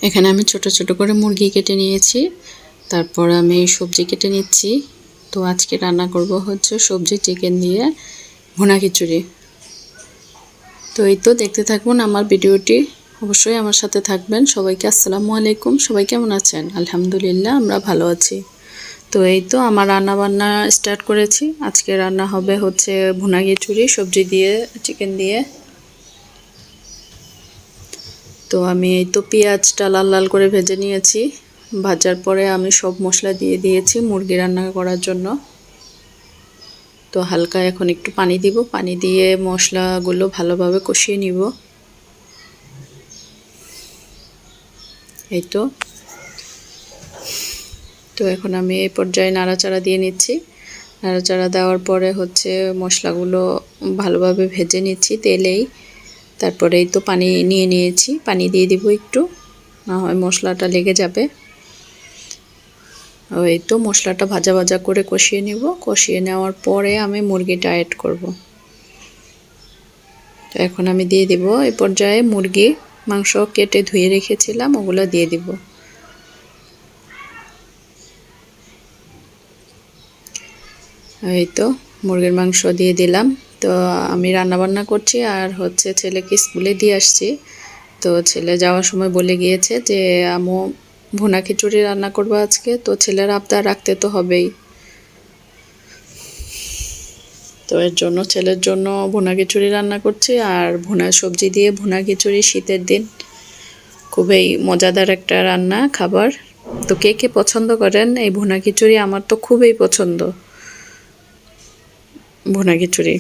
এখানে আমি ছোট ছোট করে মুরগি কেটে নিয়েছি, তারপর আমি সবজি কেটে নিচ্ছি। তো আজকে রান্না করব হচ্ছে সবজি চিকেন দিয়ে ভুনা খিচুড়ি। তো এই তো দেখতে থাকুন আমার ভিডিওটি, অবশ্যই আমার সাথে থাকবেন। সবাইকে আসসালামু আলাইকুম। সবাই কেমন আছেন? আলহামদুলিল্লাহ আমরা ভালো আছি। তো এই তো আমার রান্না বান্না স্টার্ট করেছি। আজকে রান্না হবে হচ্ছে ভুনা খিচুড়ি সবজি দিয়ে, চিকেন দিয়ে। তো আমি এই তো পেঁয়াজটা লাল লাল করে ভেজে নিয়েছি। ভাজার পরে আমি সব মশলা দিয়ে দিয়েছি মুরগি রান্না করার জন্য। তো হালকা এখন একটু পানি দিব, পানি দিয়ে মশলাগুলো ভালোভাবে কষিয়ে নিব। এই তো তো এখন আমি এই পর্যায়ে নাড়াচাড়া দিয়ে নিচ্ছি। নাড়াচাড়া দেওয়ার পরে হচ্ছে মশলাগুলো ভালোভাবে ভেজে নিচ্ছি তেলেই। তারপরেই তো পানি নিয়ে নিয়েছি, পানি দিয়ে দিব একটু, না হয় মশলাটা লেগে যাবে। এই তো মশলাটা ভাজা ভাজা করে কষিয়ে নিব। কষিয়ে নেওয়ার পরে আমি মুরগিটা অ্যাড করব। তো এখন আমি দিয়ে দিব এই পর্যায়ে মুরগি মাংস কেটে ধুয়ে রেখেছিলাম, ওগুলো দিয়ে দিব। এই তো মুরগির মাংস দিয়ে দিলাম। তো আমি রান্না বান্না করছি আর হচ্ছে ছেলেকে স্কুলে দিয়ে আসছি। তো ছেলে যাওয়ার সময় বলে গিয়েছে যে আম্মু ভুনা খিচুড়ি রান্না করবো আজকে। তো ছেলের আবদার রাখতে তো হবেই। তো এর জন্য ছেলের জন্য ভুনা খিচুড়ি রান্না করছি, আর ভুনা সবজি দিয়ে ভুনা খিচুড়ি শীতের দিন খুবই মজাদার একটা রান্না খাবার। তো কে কে পছন্দ করেন এই ভুনা খিচুড়ি? আমার তো খুবই পছন্দ ভুনা খিচুড়ি।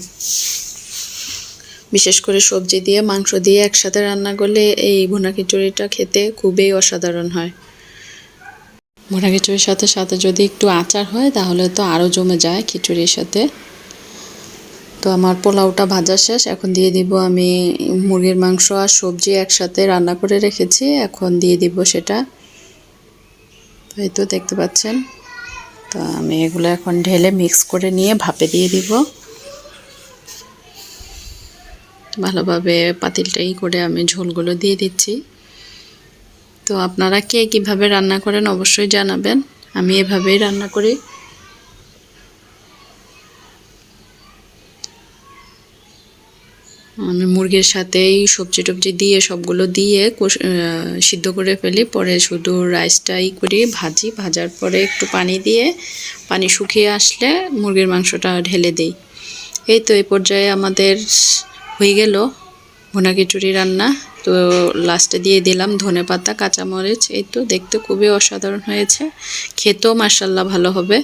বিশেষ করে সবজি দিয়ে মাংস দিয়ে একসাথে রান্না করলে এই ভুনা খিচুড়িটা খেতে খুবই অসাধারণ হয়। ভুনা খিচুড়ির সাথে সাথে যদি একটু আচার হয় তাহলে তো আরও জমে যায় খিচুড়ির সাথে। তো আমার পোলাওটা ভাজা শেষ, এখন দিয়ে দিব আমি মুরগির মাংস আর সবজি একসাথে রান্না করে রেখেছি, এখন দিয়ে দিব সেটা। তো এই তো দেখতে পাচ্ছেন। তো আমি এগুলো এখন ঢেলে মিক্স করে নিয়ে ভাপে দিয়ে দিব। ভালোভাবে পাতিলটাই করে আমি ঝোলগুলো দিয়ে দিচ্ছি। তো আপনারা কে কীভাবে রান্না করেন অবশ্যই জানাবেন। আমি এভাবেই রান্না করি। আমি মুরগির সাথেই সবজি টবজি দিয়ে সবগুলো দিয়ে সিদ্ধ করে ফেলি, পরে শুধু রাইসটাই করি, ভাজি। ভাজার পরে একটু পানি দিয়ে, পানি শুকিয়ে আসলে মুরগির মাংসটা ঢেলে দিই। এই তো এই পর্যায়ে আমাদের হয়ে গেল ভুনা খিচুড়ি রান্না। তো লাস্টে দিয়ে দিলাম ধনেপাতা, কাঁচামরিচ। এই তো দেখতে খুবই অসাধারণ হয়েছে, খেতেও মাশাআল্লাহ ভালো হবে।